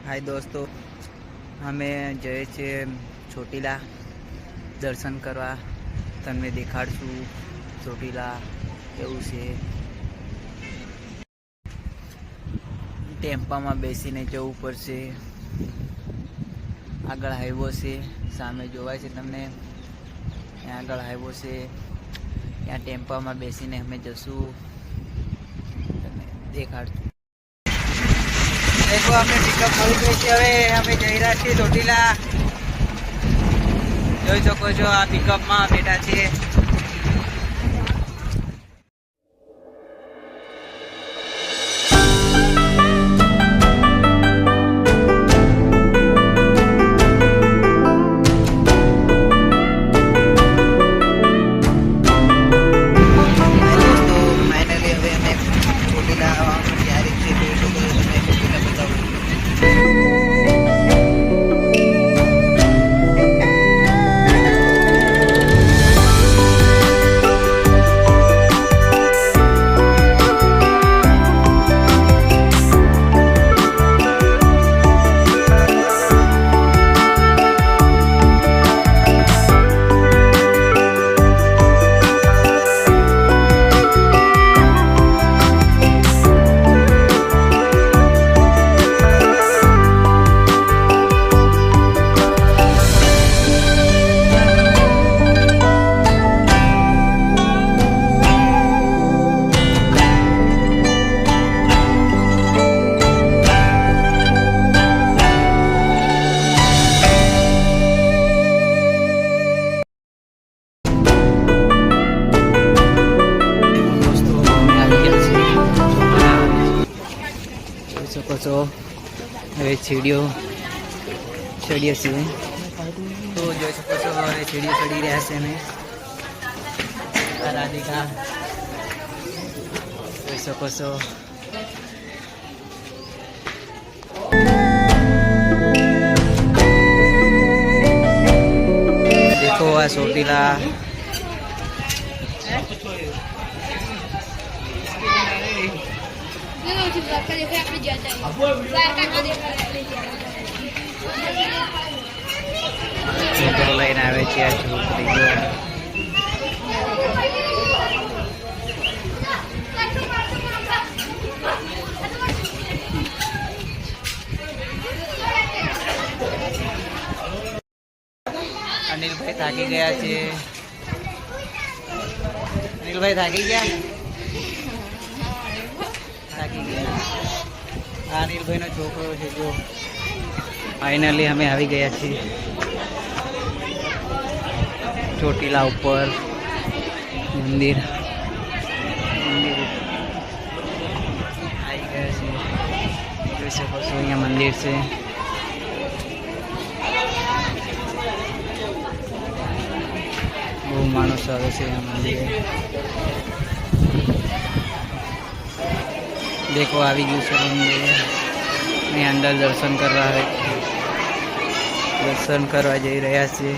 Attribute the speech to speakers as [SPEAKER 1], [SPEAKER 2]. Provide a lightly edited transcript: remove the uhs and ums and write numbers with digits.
[SPEAKER 1] हाय दोस्तों, અમે જઈએ છીએ ચોટીલા દર્શન કરવા. તમને દેખાડશું ચોટીલા એવું છે. ટેમ્પામાં બેસીને જવું પડશે. આગળ હાઈવો છે, સામે જોવાય છે તમને. ત્યાં આગળ હાઈવો છે, ત્યાં ટેમ્પામાં બેસીને અમે જશું. તમને દેખાડશું. देखो हमें पिकअप मળી ગઈ છે. હવે અમે જઈ રહ્યા છીએ ચોટીલા. જોઈ શકો છો આ પિકઅપમાં બેઠા છીએ. હવે સીડીઓ ચડીએ છીએ તો જોઈ શકો છો. હવે સીડીઓ ચડી રહ્યા છે ને રાધિકા જોઈ શકો છો. દેખો આ ચોટીલા. લઈને આવે છે આ છોકરીઓ. અનિલભાઈ થાકી ગયા છે. અનિલભાઈ થાકી ગયા. આ અનિલભાઈનો છોકરો છે. જો ફાઇનલી અમે આવી ગયા છીએ ચોટીલા ઉપર. મંદિર આવી ગયા છે. જોઈ શકો છો અહીંયા મંદિર છે. બહુ માણસો આવે છે અહીંયા મંદિરે. देखो આવી ગયું છે મંદિર. અહીં અંદર દર્શન કરવા જઈ રહ્યા છે.